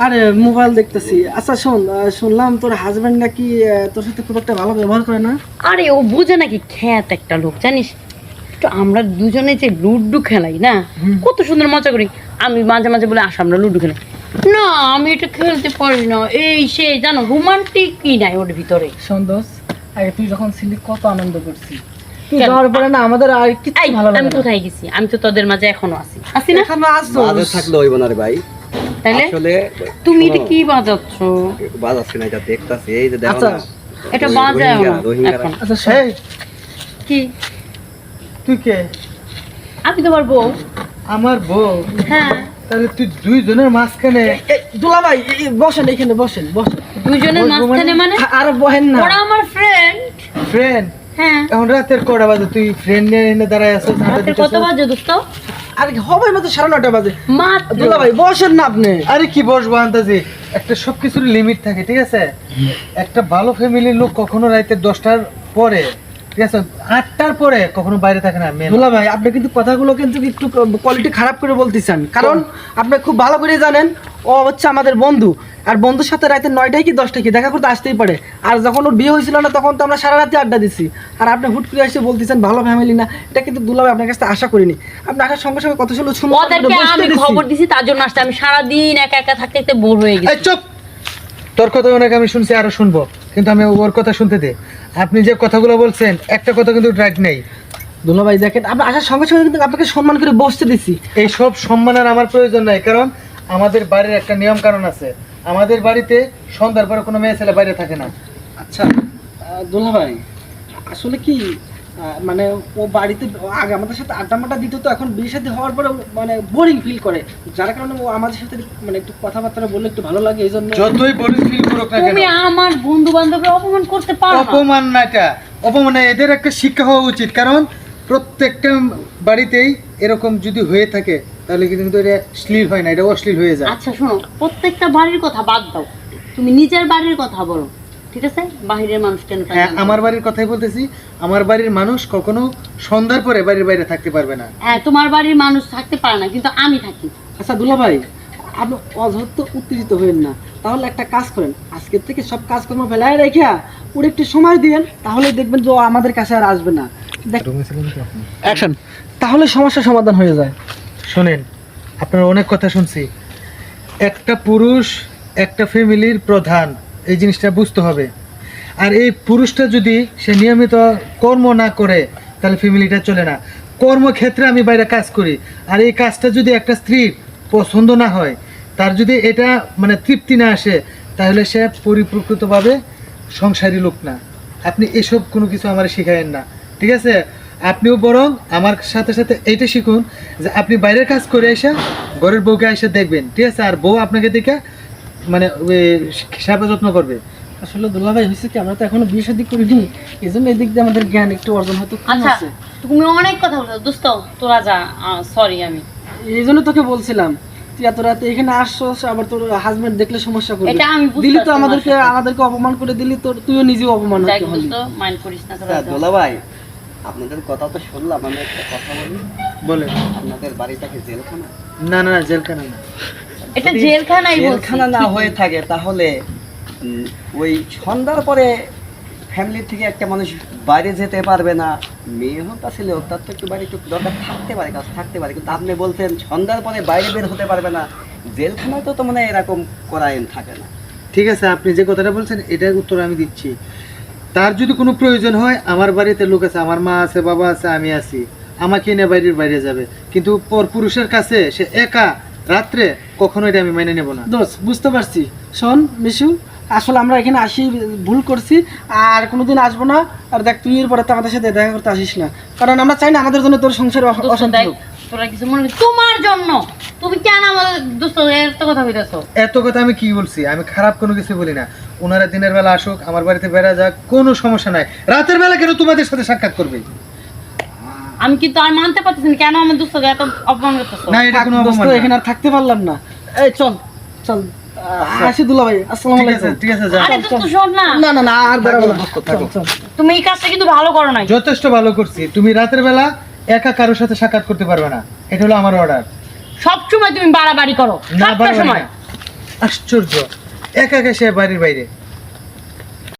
আরে মোবাইল দেখতেছি। আচ্ছা শোন, শুনলাম তোর হাজবেন্ড নাকি তোর সাথে খুব একটা ভালো ব্যবহার করে না? আরে ও বুঝে নাকি, খ্যাত একটা লোক জানিস তো। আমরা দুজনে যে লুডু খেলাই না, কত সুন্দর মজা করি। আমি মাঝে মাঝে বলে আসা আমরা লুডু খেলাই, না আমি এটা খেলতে পারি না, এই সে জানো রোমান্টিক কি নাই ওর ভিতরে। সন্তোষ, আগে তুই যখন ছিলি কত আনন্দ করছি, তুই কেন? যাওয়ার পরে না আমাদের আর কিছু এই, ভালো লাগে আমি না। কোথায় গেছি? আমি তো তোদের মাঝে এখনো আছি না? এখানে আসছো বাজার থাকলে হইব না রে ভাই। তাহলে আসলে তুমি এটা কি বাজাচ্ছ? বাজাচ্ছি না, এটা দেখতাছি। এই যে দেখো আচ্ছা, না, এটা বাজায় না রোহিঙ্গারা। এখন। আচ্ছা সেই কি? তুই কে? আমি তোমার বউ। আমার বউ? হ্যাঁ। তাহলে তুই দুইজনের মাঝখানে। দুলা ভাই বসেন, এখানে বসেন বসেন। দুইজনের মাঝখানে মানে? আর বহেন না। ওরা আমার ফ্রেন্ড। ফ্রেন্ড? হ্যাঁ। এখন রাতের কটা বাজে, তুই ফ্রেন্ড নিয়ে এনে দাঁড়ায় আছিস? রাতের কত বাজে দোস্ত? আর হবে মাত্র 9:30 বাজে। মাত্র। দুলা ভাই বসেন না আপনি। আরে কি বসবো আন্দাজি, একটা সবকিছুর লিমিট থাকে, ঠিক আছে? একটা ভালো ফ্যামিলির লোক কখনো রাতে 10টার পরে, ঠিক আছে, 8টার পরে কখনো বাইরে থাকে না। দুলা ভাই আপনি কিন্তু কথাগুলো কিন্তু একটু কোয়ালিটি খারাপ করে বলতেছেন, কারণ আপনি খুব ভালো করে জানেন ও হচ্ছে আমাদের বন্ধু, আর বন্ধুর সাথে রাতে 9টায় কি 10টায় কি দেখা করতে আসতেই পারে। আর যখন ওর বিয়ে হয়েছিল না তখন তো আমরা সারা রাতে আড্ডা দিচ্ছি, আর আপনি হুট করে এসে বলতেছেন ভালো ফ্যামিলি না। এটা কিন্তু দুলা ভাই আপনার কাছে আশা করিনি। আপনি আসার সঙ্গে সঙ্গে কত ছিল শুনুন, ওদেরকে আমি খবর দিছি, তার জন্য আসতে। আমি সারাদিন একা একা থাকতে থাকতে বোর হয়ে গেছি। চুপ! তোর কথা অনেক আমি শুনছি, আরো শুনবো, কিন্তু আমি ওর কথা শুনতে দে। আপনি যে কথাগুলো বলছেন একটা কথা কিন্তু রাইট নেই। দুলা ভাই দেখেন, আপনি আসার সঙ্গে সঙ্গে কিন্তু আপনাকে সম্মান করে বসতে দিছি। এই সব সম্মানের আমার প্রয়োজন নাই, কারণ আমাদের বাড়ির একটা নিয়ম কারণ আছে। আমাদের বাড়িতে সন্ধ্যার পরে কোনো মেয়ে ছেলে বাইরে থাকে না। আচ্ছা দুলা ভাই, আসলে কি মানে ও বাড়িতে আগে আমাদের সাথে আড্ডা মাড্ডা দিত, তো এখন বিয়ে শাদী হওয়ার পরে মানে বোরিং ফিল করে, যার কারণে ও আমাদের সাথে মানে একটু কথাবার্তা বললে একটু ভালো লাগে, এই জন্য। যতই বড় ফিল করুক না তুমি কেন, আমার বন্ধু বান্ধবকে অপমান করতে পারো না। অপমান না, এটা অপমান না, এদের একটা শিক্ষা হওয়া উচিত। কারণ প্রত্যেকটা বাড়িতেই এরকম যদি হয়ে থাকে তাহলে কিন্তু এটা শ্লীল হয় না, এটা অশ্লীল হয়ে যায়। আচ্ছা শোনো, প্রত্যেকটা বাড়ির কথা বাদ দাও, তুমি নিজের বাড়ির কথা বলো, ঠিক আছে? বাহিরের মানুষ কেন? হ্যাঁ, আমার বাড়ির কথাই বলতেছি। আমার বাড়ির মানুষ কখনো সন্ধ্যার পরে বাড়ির বাইরে থাকতে পারবে না। হ্যাঁ, তোমার বাড়ির মানুষ থাকতে পারে না, কিন্তু আমি থাকি। আচ্ছা দুলা ভাই, আপনি অযথা উত্তেজিত হবেন না। তাহলে একটা কাজ করেন, আজকের থেকে সব কাজকর্ম ফেলায় রেখে ওর একটু সময় দিয়েন, তাহলে দেখবেন যে ও আমাদের কাছে আর আসবে না। অ্যাকশন! তাহলে সমস্যার সমাধান হয়ে যায়। শোনেন, আপনার অনেক কথা শুনছি। একটা পুরুষ একটা ফ্যামিলির প্রধান, এই জিনিসটা বুঝতে হবে। আর এই পুরুষটা যদি সে নিয়মিত কর্ম না করে তাহলে ফ্যামিলিটা চলে না। কর্মক্ষেত্রে আমি বাইরে কাজ করি, আর এই কাজটা যদি একটা স্ত্রীর পছন্দ না হয়, তার যদি এটা মানে তৃপ্তি না আসে, তাহলে সে পরিপ্রকৃতভাবে সংসারী লোক না। আপনি এসব কোনো কিছু আমার শেখায়েন না, ঠিক আছে? আপনিও বরং আমার সাথে সাথে এইটা শিখুন যে আপনি বাইরের কাজ করে এসে ঘরের বউকে এসে দেখবেন, ঠিক আছে? আর বউ আপনাকে দেখে মানে সেবা যত্ন করবে। আসলে দুলা ভাই হয়েছে কি, আমরা তো এখনো বিয়ে শাদী করিনি, এই জন্য এদিক দিয়ে আমাদের জ্ঞান একটু অর্জন হয়তো কম আচ্ছা, আছে। তুমি অনেক কথা বলছো দোস্ত, তোরা যা। সরি, আমি এই জন্য তোকে বলছিলাম তুই এত রাতে এখানে আসছস, আবার তোর হাজবেন্ড দেখলে সমস্যা করবে। এটা আমি বুঝতে দিলি তো পারছি আমাদেরকে তোমার সাথে। আমাদেরকে অপমান করে দিলি, তোর তুইও নিজেও অপমান যাই হতে হলি। দোস্ত, মাইন্ড করিস না। আচ্ছা, দোলা ভাই, আপনাদের কথা তো শুনলাম, আমি একটা কথা বলি। বলে আপনাদের বাড়িটা কি জেলখানা? না না না, জেলখানা না। এটা জেলখানাই বলছি। জেলখানা না হয়ে থাকে তাহলে ওই সন্ধ্যার পরে ফ্যামিলি থেকে একটা মানুষ বাইরে যেতে পারবে না। মেয়ে হোক বা ছেলে হোক, তার তো একটু বাইরে একটু দরকার থাকতে পারে, কাজ থাকতে পারে। কিন্তু আপনি বলছেন সন্ধ্যার পরে বাইরে বের হতে পারবে না। জেলখানায় তো মানে এরকম করা আইন থাকে না। ঠিক আছে, আপনি যে কথাটা বলছেন এটার উত্তর আমি দিচ্ছি। তার যদি কোনো প্রয়োজন হয়, আমার বাড়িতে লোক আছে, আমার মা আছে, বাবা আছে, আমি আছি, আমাকে এনে বাইরের বাইরে যাবে। কিন্তু পর পুরুষের কাছে সে একা রাত্রে কখনো এটা আমি মেনে নেব না। দোষ বুঝতে পারছি। শোন মিশু, আসলে আমরা এখানে আসি ভুল করছি, আর কোনোদিন আসবো না। আর দেখ তুই এর পরে তো আমাদের সাথে দেখা করতে আসিস না, কারণ আমরা চাই না আমাদের জন্য তোর সংসারে দোস্ত অশান্তি দেখ, হোক। তোরা কিছু মনে করিস তোমার জন্য। তুমি কেন আমাদের দোস্ত এত কথা বলতেছো? এত কথা আমি কি বলছি? আমি খারাপ কোনো কিছু বলি না। ওনারা দিনের বেলা আসুক, আমার বাড়িতে বেড়া যাক, কোনো সমস্যা নাই। রাতের বেলা কেন তোমাদের সাথে সাক্ষাৎ করবে? আমি কিন্তু আর মানতে পারতেছি না, কেন আমার দোস্তকে এত অপমান করতেছো? না, এটা কোনো দোস্ত, অপমান না। এখানে আর থাকতে পারলাম না। এই চল চল, আসি দুলা ভাই, আসসালামু ঠিক আছে, আলাইকুম। ঠিক আছে, যা। আরে দোস্ত শোন না, না না না, আর বেরোবো না। দোস্ত, থাকো। চল, চল। তুমি এই কাজটা কিন্তু ভালো করো নাই। যথেষ্ট ভালো করছি। তুমি রাতের বেলা একা কারোর সাথে সাক্ষাৎ করতে পারবে না, এটা হলো আমার অর্ডার। সবসময় তুমি বাড়াবাড়ি করো, না, সবটা বাড়াবাড়ি সময়। না। আশ্চর্য, একা একা সে বাড়ির বাইরে।